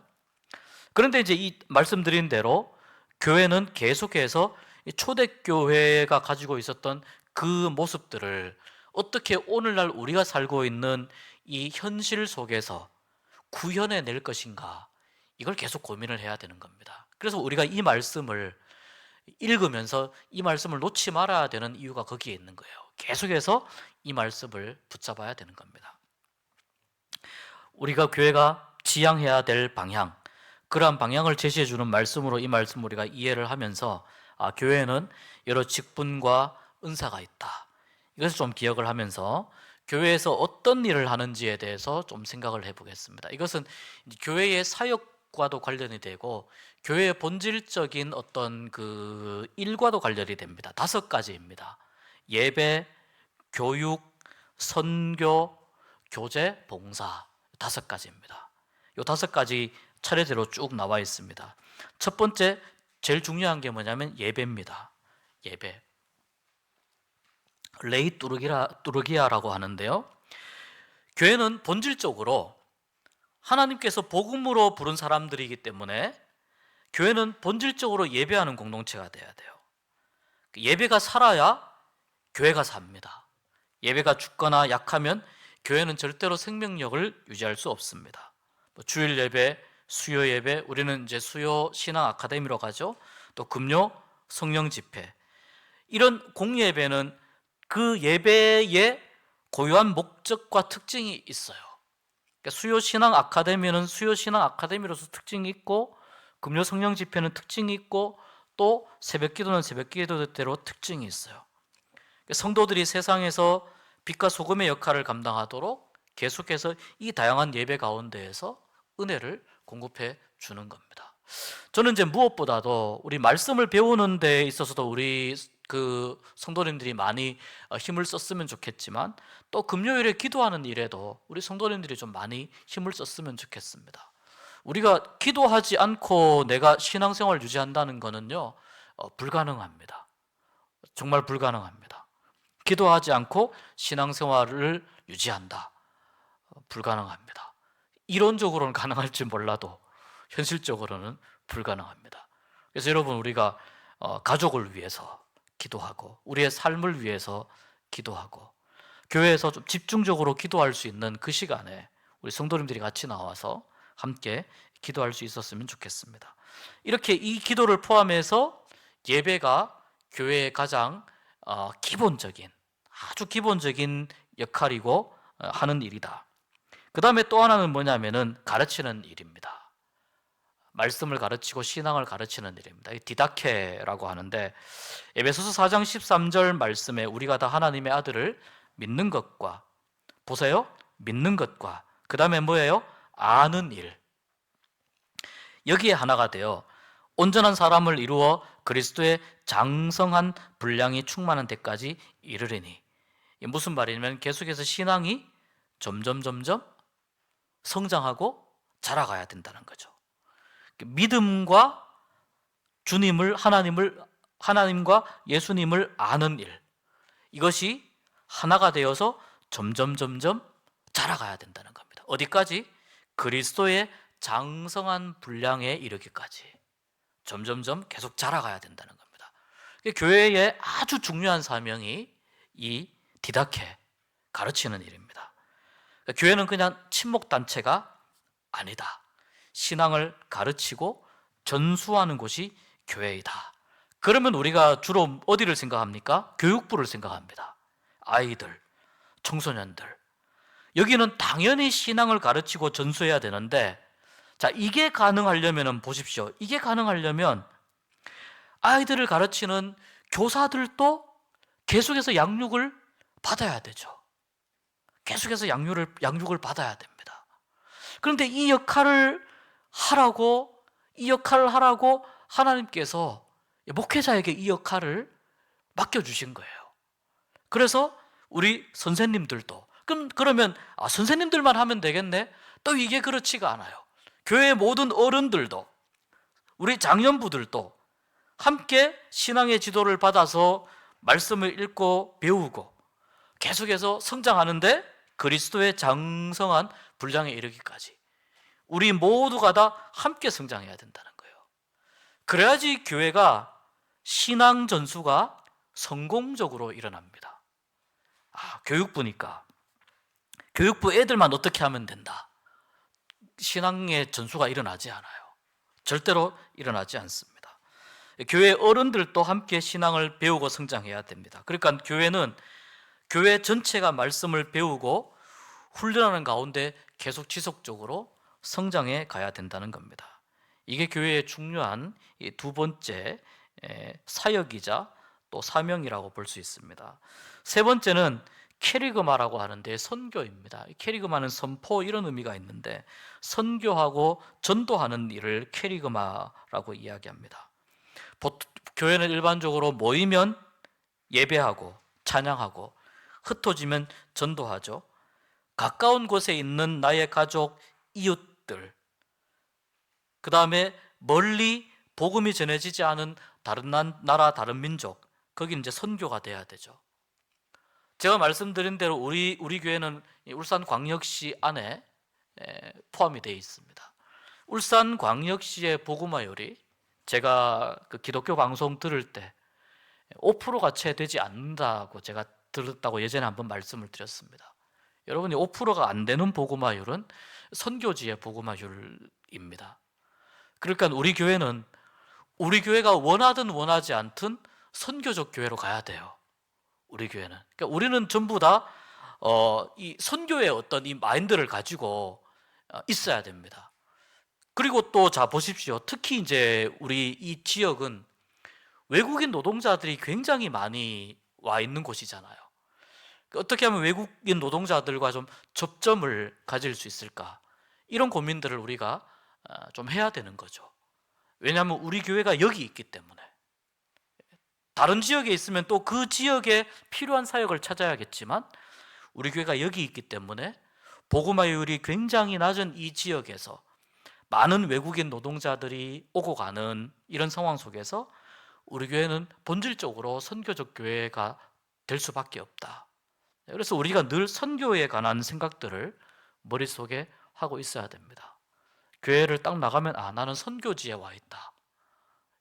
그런데 이제 이 말씀드린 대로 교회는 계속해서 초대교회가 가지고 있었던 그 모습들을 어떻게 오늘날 우리가 살고 있는 이 현실 속에서 구현해 낼 것인가, 이걸 계속 고민을 해야 되는 겁니다. 그래서 우리가 이 말씀을 읽으면서 이 말씀을 놓지 말아야 되는 이유가 거기에 있는 거예요. 계속해서 이 말씀을 붙잡아야 되는 겁니다. 우리가 교회가 지향해야 될 방향, 그러한 방향을 제시해 주는 말씀으로 이 말씀 우리가 이해를 하면서 교회는 여러 직분과 은사가 있다, 이것을 좀 기억을 하면서 교회에서 어떤 일을 하는지에 대해서 좀 생각을 해보겠습니다. 이것은 교회의 사역과도 관련이 되고 교회의 본질적인 어떤 그 일과도 관련이 됩니다. 5가지입니다. 예배, 교육, 선교, 교제, 봉사, 5가지입니다. 이 5가지 차례대로 쭉 나와 있습니다. 첫 번째, 제일 중요한 게 뭐냐면 예배입니다. 예배. 레이 뚜르기아라고 하는데요. 교회는 본질적으로 하나님께서 복음으로 부른 사람들이기 때문에 교회는 본질적으로 예배하는 공동체가 돼야 돼요. 예배가 살아야 교회가 삽니다. 예배가 죽거나 약하면 교회는 절대로 생명력을 유지할 수 없습니다. 주일 예배, 수요 예배, 우리는 이제 수요 신앙 아카데미로 가죠. 또 금요 성령 집회, 이런 공예배는 그 예배의 고유한 목적과 특징이 있어요. 그러니까 수요 신앙 아카데미는 수요 신앙 아카데미로서 특징이 있고, 금요 성령 집회는 특징이 있고, 또 새벽 기도는 새벽 기도대로 특징이 있어요. 그러니까 성도들이 세상에서 빛과 소금의 역할을 감당하도록 계속해서 이 다양한 예배 가운데에서 은혜를 공급해 주는 겁니다. 저는 이제 무엇보다도 우리 말씀을 배우는 데 있어서도 우리 그 성도님들이 많이 힘을 썼으면 좋겠지만, 또 금요일에 기도하는 일에도 우리 성도님들이 좀 많이 힘을 썼으면 좋겠습니다. 우리가 기도하지 않고 내가 신앙생활을 유지한다는 거는요, 불가능합니다. 정말 불가능합니다. 기도하지 않고 신앙생활을 유지한다, 불가능합니다. 이론적으로는 가능할지 몰라도 현실적으로는 불가능합니다. 그래서 여러분, 우리가 가족을 위해서 기도하고, 우리의 삶을 위해서 기도하고, 교회에서 좀 집중적으로 기도할 수 있는 그 시간에 우리 성도님들이 같이 나와서 함께 기도할 수 있었으면 좋겠습니다. 이렇게 이 기도를 포함해서 예배가 교회의 가장 기본적인, 아주 기본적인 역할이고 하는 일이다. 그 다음에 또 하나는 뭐냐면은 가르치는 일입니다. 말씀을 가르치고 신앙을 가르치는 일입니다. 디다케라고 하는데, 에베소서 4장 13절 말씀에 우리가 다 하나님의 아들을 믿는 것과, 보세요, 믿는 것과 그 다음에 뭐예요? 아는 일, 여기에 하나가 되어 온전한 사람을 이루어 그리스도의 장성한 분량이 충만한 데까지 이르리니. 무슨 말이냐면 계속해서 신앙이 점점 성장하고 자라가야 된다는 거죠. 믿음과 주님을, 하나님과 예수님을 아는 일, 이것이 하나가 되어서 점점 자라가야 된다는 겁니다. 어디까지? 그리스도의 장성한 분량에 이르기까지 점점 계속 자라가야 된다는 겁니다. 교회의 아주 중요한 사명이 이 디다케, 가르치는 일입니다. 교회는 그냥 친목단체가 아니다. 신앙을 가르치고 전수하는 곳이 교회이다. 그러면 우리가 주로 어디를 생각합니까? 교육부를 생각합니다. 아이들, 청소년들, 여기는 당연히 신앙을 가르치고 전수해야 되는데, 자, 이게 가능하려면 보십시오. 이게 가능하려면 아이들을 가르치는 교사들도 계속해서 양육을 받아야 되죠. 계속해서 양육을 받아야 됩니다. 그런데 이 역할을 하라고 하나님께서 목회자에게 이 역할을 맡겨주신 거예요. 그래서 우리 선생님들도, 그러면 선생님들만 하면 되겠네? 또 이게 그렇지가 않아요. 교회의 모든 어른들도, 우리 장년부들도 함께 신앙의 지도를 받아서 말씀을 읽고 배우고 계속해서 성장하는데, 그리스도의 장성한 분량에 이르기까지 우리 모두가 다 함께 성장해야 된다는 거예요. 그래야지 교회가 신앙 전수가 성공적으로 일어납니다. 교육부니까 교육부 애들만 어떻게 하면 된다, 신앙의 전수가 일어나지 않아요. 절대로 일어나지 않습니다. 교회 어른들도 함께 신앙을 배우고 성장해야 됩니다. 그러니까 교회는 교회 전체가 말씀을 배우고 훈련하는 가운데 계속 지속적으로 성장해 가야 된다는 겁니다. 이게 교회의 중요한 두 번째 사역이자 또 사명이라고 볼 수 있습니다. 세 번째는 캐리그마라고 하는데 선교입니다. 캐리그마는 선포, 이런 의미가 있는데, 선교하고 전도하는 일을 캐리그마라고 이야기합니다. 교회는 일반적으로 모이면 예배하고 찬양하고, 흩어지면 전도하죠. 가까운 곳에 있는 나의 가족, 이웃들, 그 다음에 멀리 복음이 전해지지 않은 다른 나라, 다른 민족, 거기 이제 선교가 돼야 되죠. 제가 말씀드린 대로 우리 교회는 울산광역시 안에 포함이 되어 있습니다. 울산광역시의 복음화율이, 제가 그 기독교 방송 들을 때 5%가 채 되지 않는다고 제가 들었다고 예전에 한번 말씀을 드렸습니다. 여러분이 5%가 안 되는 복음화율은 선교지의 복음화율입니다. 그러니까 우리 교회는, 우리 교회가 원하든 원하지 않든 선교적 교회로 가야 돼요. 우리 교회는. 그러니까 우리는 전부 다 이 선교의 어떤 이 마인드를 가지고 있어야 됩니다. 그리고 또 자 보십시오. 특히 이제 우리 이 지역은 외국인 노동자들이 굉장히 많이 와 있는 곳이잖아요. 어떻게 하면 외국인 노동자들과 좀 접점을 가질 수 있을까? 이런 고민들을 우리가 좀 해야 되는 거죠. 왜냐하면 우리 교회가 여기 있기 때문에. 다른 지역에 있으면 또 그 지역에 필요한 사역을 찾아야겠지만 우리 교회가 여기 있기 때문에 복음화율이 굉장히 낮은 이 지역에서 많은 외국인 노동자들이 오고 가는 이런 상황 속에서 우리 교회는 본질적으로 선교적 교회가 될 수밖에 없다. 그래서 우리가 늘 선교에 관한 생각들을 머릿속에 하고 있어야 됩니다. 교회를 딱 나가면 나는 선교지에 와 있다.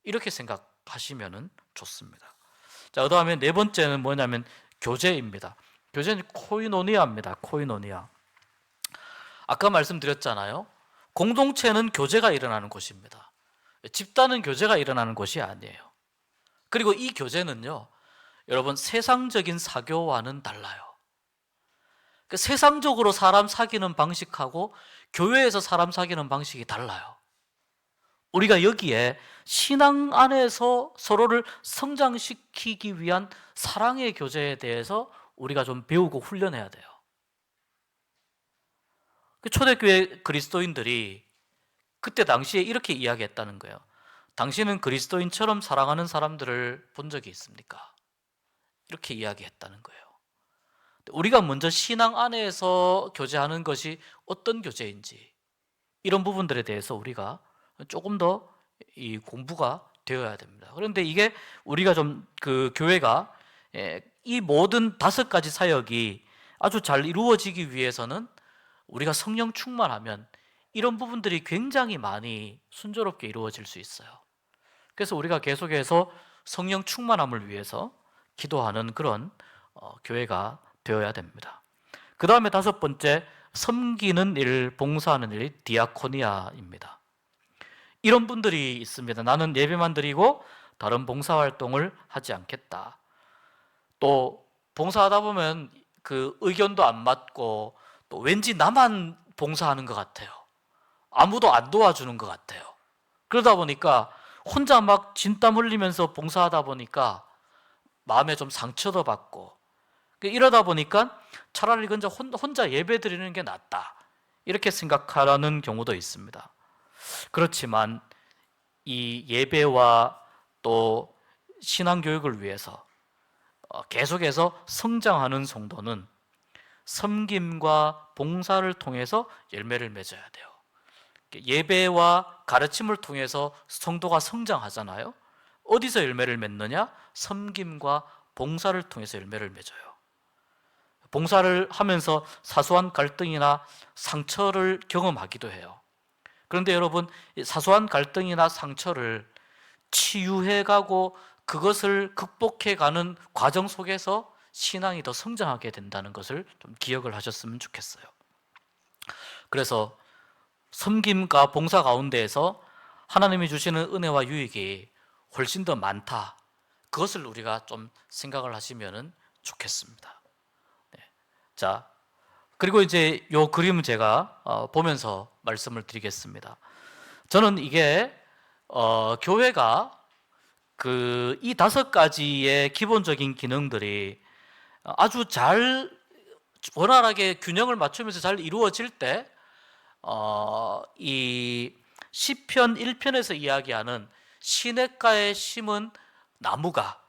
이렇게 생각하시면 좋습니다. 자, 그다음에 네 번째는 뭐냐면 교제입니다. 교제는 코이노니아입니다. 코이노니아. 아까 말씀드렸잖아요. 공동체는 교제가 일어나는 곳입니다. 집단은 교제가 일어나는 곳이 아니에요. 그리고 이 교제는요, 여러분 세상적인 사교와는 달라요. 세상적으로 사람 사귀는 방식하고 교회에서 사람 사귀는 방식이 달라요. 우리가 여기에 신앙 안에서 서로를 성장시키기 위한 사랑의 교제에 대해서 우리가 좀 배우고 훈련해야 돼요. 초대교회 그리스도인들이 그때 당시에 이렇게 이야기했다는 거예요. 당신은 그리스도인처럼 사랑하는 사람들을 본 적이 있습니까? 이렇게 이야기했다는 거예요. 우리가 먼저 신앙 안에서 교제하는 것이 어떤 교제인지 이런 부분들에 대해서 우리가 조금 더 이 공부가 되어야 됩니다. 그런데 이게 우리가 좀 그 교회가 이 모든 5가지 사역이 아주 잘 이루어지기 위해서는 우리가 성령 충만하면 이런 부분들이 굉장히 많이 순조롭게 이루어질 수 있어요. 그래서 우리가 계속해서 성령 충만함을 위해서 기도하는 그런 교회가 되어야 됩니다. 그 다음에 5번째, 섬기는 일, 봉사하는 일, 디아코니아입니다. 이런 분들이 있습니다. 나는 예배만 드리고 다른 봉사활동을 하지 않겠다. 또 봉사하다 보면 그 의견도 안 맞고 또 왠지 나만 봉사하는 것 같아요. 아무도 안 도와주는 것 같아요. 그러다 보니까 혼자 막 진땀 흘리면서 봉사하다 보니까 마음에 좀 상처도 받고 이러다 보니까 차라리 그저 혼자 예배 드리는 게 낫다. 이렇게 생각하는 경우도 있습니다. 그렇지만 이 예배와 또 신앙교육을 위해서 계속해서 성장하는 성도는 섬김과 봉사를 통해서 열매를 맺어야 돼요. 예배와 가르침을 통해서 성도가 성장하잖아요. 어디서 열매를 맺느냐? 섬김과 봉사를 통해서 열매를 맺어요. 봉사를 하면서 사소한 갈등이나 상처를 경험하기도 해요. 그런데 여러분, 사소한 갈등이나 상처를 치유해가고 그것을 극복해가는 과정 속에서 신앙이 더 성장하게 된다는 것을 좀 기억을 하셨으면 좋겠어요. 그래서 섬김과 봉사 가운데에서 하나님이 주시는 은혜와 유익이 훨씬 더 많다. 그것을 우리가 좀 생각을 하시면 좋겠습니다. 네. 자, 그리고 이제 요 그림은 제가 보면서 말씀을 드리겠습니다. 저는 이게 교회가 그 이 5가지의 기본적인 기능들이 아주 잘 원활하게 균형을 맞추면서 잘 이루어질 때 이 시편 1편에서 이야기하는 시냇가에 심은 나무가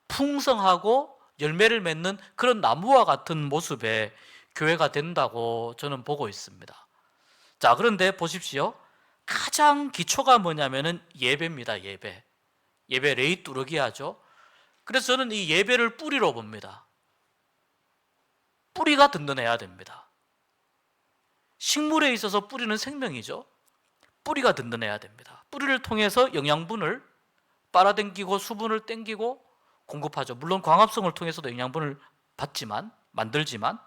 풍성하고 열매를 맺는 그런 나무와 같은 모습의 교회가 된다고 저는 보고 있습니다. 자, 그런데 보십시오. 가장 기초가 뭐냐면은 예배입니다. 예배 레이 뚜르기 하죠. 그래서 저는 이 예배를 뿌리로 봅니다. 뿌리가 든든해야 됩니다. 식물에 있어서 뿌리는 생명이죠. 뿌리가 든든해야 됩니다. 뿌리를 통해서 영양분을 빨아당기고 수분을 땡기고 공급하죠. 물론 광합성을 통해서도 영양분을 만들지만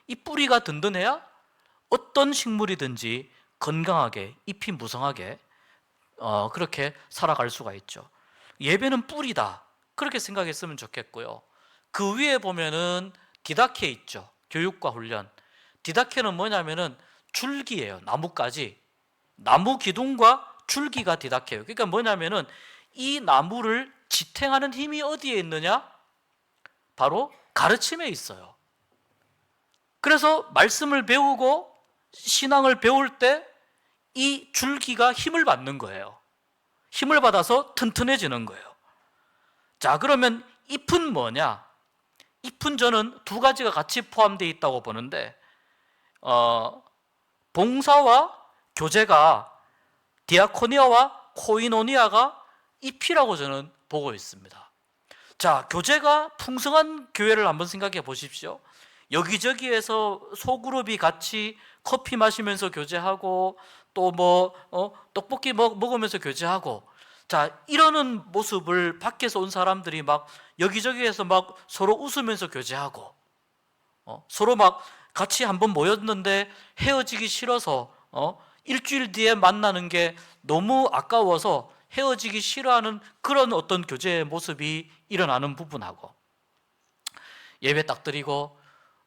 이 뿌리가 든든해야 어떤 식물이든지 건강하게 잎이 무성하게 그렇게 살아갈 수가 있죠. 예배는 뿌리다. 그렇게 생각했으면 좋겠고요. 그 위에 보면은 디다케 있죠. 교육과 훈련. 디다케는 뭐냐면은 줄기예요. 나무까지. 나무 기둥과 줄기가 디다케예요. 그러니까 뭐냐면은 이 나무를 지탱하는 힘이 어디에 있느냐? 바로 가르침에 있어요. 그래서 말씀을 배우고 신앙을 배울 때 이 줄기가 힘을 받는 거예요. 힘을 받아서 튼튼해지는 거예요. 자, 그러면 잎은 뭐냐? 잎은 저는 두 가지가 같이 포함되어 있다고 보는데 봉사와 교제가, 디아코니아와 코이노니아가 잎이라고 저는 보고 있습니다. 자, 교제가 풍성한 교회를 한번 생각해 보십시오. 여기저기에서 소그룹이 같이 커피 마시면서 교제하고 또 떡볶이 먹으면서 교제하고, 자, 이러는 모습을 밖에서 온 사람들이 막 여기저기에서 막 서로 웃으면서 교제하고 서로 막 같이 한번 모였는데 헤어지기 싫어서 일주일 뒤에 만나는 게 너무 아까워서 헤어지기 싫어하는 그런 어떤 교제의 모습이 일어나는 부분하고, 예배 딱 드리고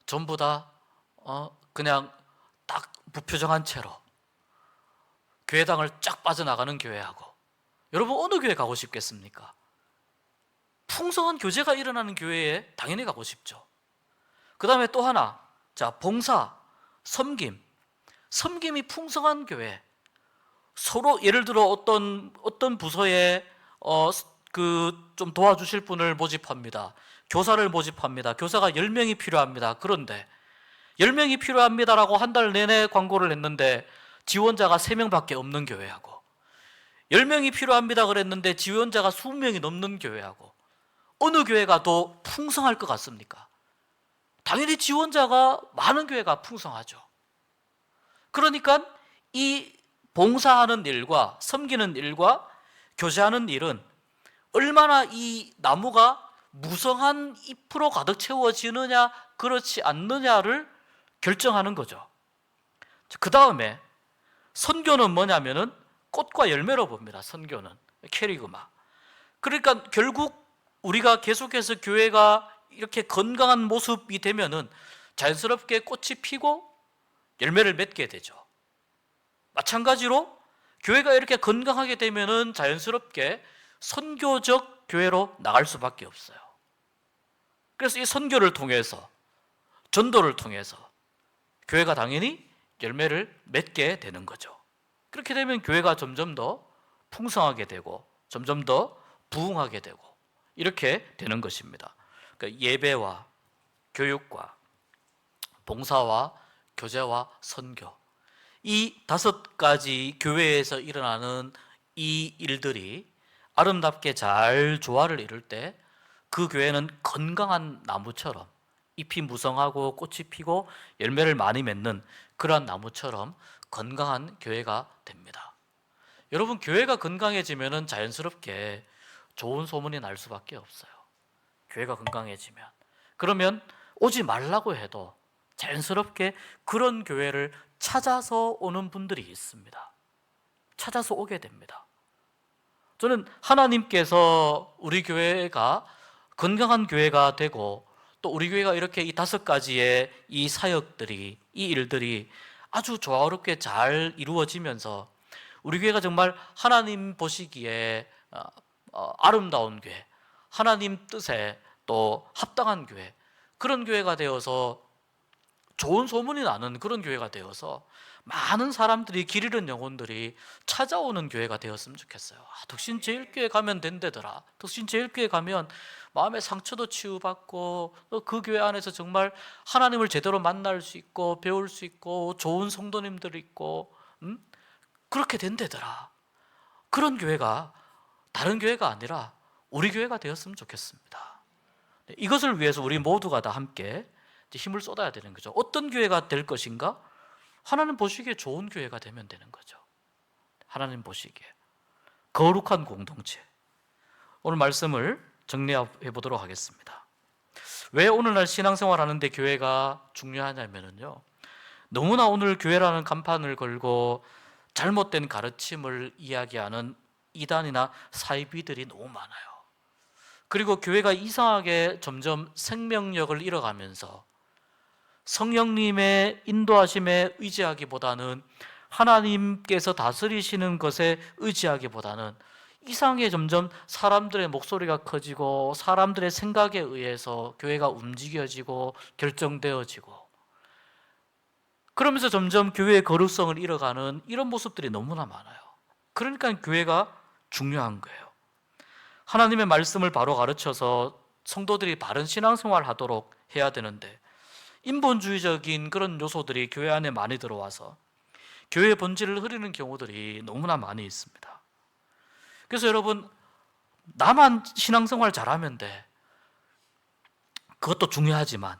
전부 다 그냥 딱 무표정한 채로 교회당을 쫙 빠져나가는 교회하고, 여러분 어느 교회 가고 싶겠습니까? 풍성한 교제가 일어나는 교회에 당연히 가고 싶죠. 그 다음에 또 하나, 자, 봉사, 섬김. 섬김이 풍성한 교회. 서로 예를 들어 어떤 부서에 좀 도와주실 분을 모집합니다. 교사를 모집합니다. 교사가 10명이 필요합니다. 그런데 10명이 필요합니다라고 한 달 내내 광고를 했는데 지원자가 3명밖에 없는 교회하고, 10명이 필요합니다 그랬는데 지원자가 20명이 넘는 교회하고, 어느 교회가 더 풍성할 것 같습니까? 당연히 지원자가 많은 교회가 풍성하죠. 그러니까 이 봉사하는 일과 섬기는 일과 교제하는 일은 얼마나 이 나무가 무성한 잎으로 가득 채워지느냐 그렇지 않느냐를 결정하는 거죠. 그 다음에 선교는 뭐냐면은 꽃과 열매로 봅니다. 선교는 캐리그마. 그러니까 결국 우리가 계속해서 교회가 이렇게 건강한 모습이 되면은 자연스럽게 꽃이 피고 열매를 맺게 되죠. 마찬가지로 교회가 이렇게 건강하게 되면은 자연스럽게 선교적 교회로 나갈 수밖에 없어요. 그래서 이 선교를 통해서, 전도를 통해서 교회가 당연히 열매를 맺게 되는 거죠. 그렇게 되면 교회가 점점 더 풍성하게 되고 점점 더 부흥하게 되고 이렇게 되는 것입니다. 그러니까 예배와 교육과 봉사와 교제와 선교, 이 5가지 교회에서 일어나는 이 일들이 아름답게 잘 조화를 이룰 때 그 교회는 건강한 나무처럼 잎이 무성하고 꽃이 피고 열매를 많이 맺는 그러한 나무처럼 건강한 교회가 됩니다. 여러분, 교회가 건강해지면 자연스럽게 좋은 소문이 날 수밖에 없어요. 교회가 건강해지면. 그러면 오지 말라고 해도 자연스럽게 그런 교회를 찾아서 오는 분들이 있습니다. 찾아서 오게 됩니다. 저는 하나님께서 우리 교회가 건강한 교회가 되고 또 우리 교회가 이렇게 이 5가지의 이 사역들이, 이 일들이 아주 조화롭게 잘 이루어지면서 우리 교회가 정말 하나님 보시기에 아름다운 교회, 하나님 뜻에 또 합당한 교회, 그런 교회가 되어서 좋은 소문이 나는 그런 교회가 되어서 많은 사람들이, 길 잃은 영혼들이 찾아오는 교회가 되었으면 좋겠어요. 덕신제일교회 가면 된대더라. 덕신제일교회 가면 마음의 상처도 치유받고 그 교회 안에서 정말 하나님을 제대로 만날 수 있고 배울 수 있고 좋은 성도님들이 있고 그렇게 된대더라. 그런 교회가 다른 교회가 아니라 우리 교회가 되었으면 좋겠습니다. 이것을 위해서 우리 모두가 다 함께 힘을 쏟아야 되는 거죠. 어떤 교회가 될 것인가? 하나님 보시기에 좋은 교회가 되면 되는 거죠. 하나님 보시기에 거룩한 공동체. 오늘 말씀을 정리해 보도록 하겠습니다. 왜 오늘날 신앙생활 하는데 교회가 중요하냐면요, 너무나 오늘 교회라는 간판을 걸고 잘못된 가르침을 이야기하는 이단이나 사이비들이 너무 많아요. 그리고 교회가 이상하게 점점 생명력을 잃어가면서 성령님의 인도하심에 의지하기보다는 하나님께서 다스리시는 것에 의지하기보다는 이상하게 점점 사람들의 목소리가 커지고 사람들의 생각에 의해서 교회가 움직여지고 결정되어지고, 그러면서 점점 교회의 거룩성을 잃어가는 이런 모습들이 너무나 많아요. 그러니까 교회가 중요한 거예요. 하나님의 말씀을 바로 가르쳐서 성도들이 바른 신앙생활을 하도록 해야 되는데, 인본주의적인 그런 요소들이 교회 안에 많이 들어와서 교회의 본질을 흐리는 경우들이 너무나 많이 있습니다. 그래서 여러분, 나만 신앙생활 잘하면 돼. 그것도 중요하지만,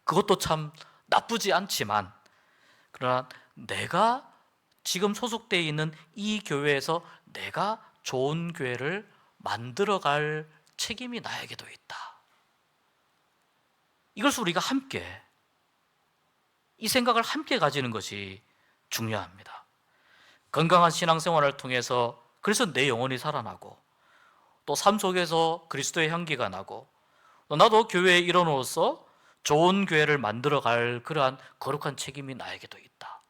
그것도 참 나쁘지 않지만, 그러나 내가 지금 소속되어 있는 이 교회에서 내가 좋은 교회를 만들어갈 책임이 나에게도 있다. 이것을 우리가 함께, 이 생각을 함께 가지는 것이 중요합니다. 건강한 신앙생활을 통해서 그래서 내 영혼이 살아나고, 또 삶 속에서 그리스도의 향기가 나고, 또 나도 교회의 일원으로서 좋은 교회를 만들어갈 그러한 거룩한 책임이 나에게도 있다.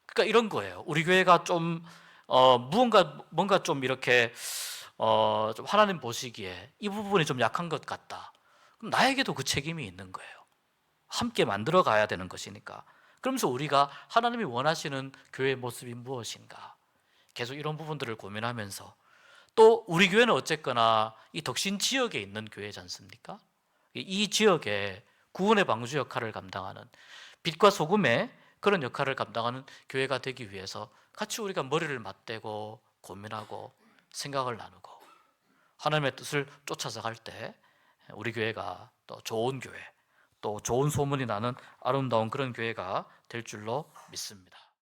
그러니까 이런 거예요. 우리 교회가 좀 뭔가 좀 이렇게 좀 하나님 보시기에 이 부분이 좀 약한 것 같다. 그럼 나에게도 그 책임이 있는 거예요. 함께 만들어 가야 되는 것이니까. 그러면서 우리가 하나님이 원하시는 교회의 모습이 무엇인가, 계속 이런 부분들을 고민하면서, 또 우리 교회는 어쨌거나 이 덕신 지역에 있는 교회지 않습니까? 이 지역에 구원의 방주 역할을 감당하는, 빛과 소금의 그런 역할을 감당하는 교회가 되기 위해서 같이 우리가 머리를 맞대고 고민하고 생각을 나누고 하나님의 뜻을 쫓아서 갈 때 우리 교회가 또 좋은 교회, 또 좋은 소문이 나는 아름다운 그런 교회가 될 줄로 믿습니다.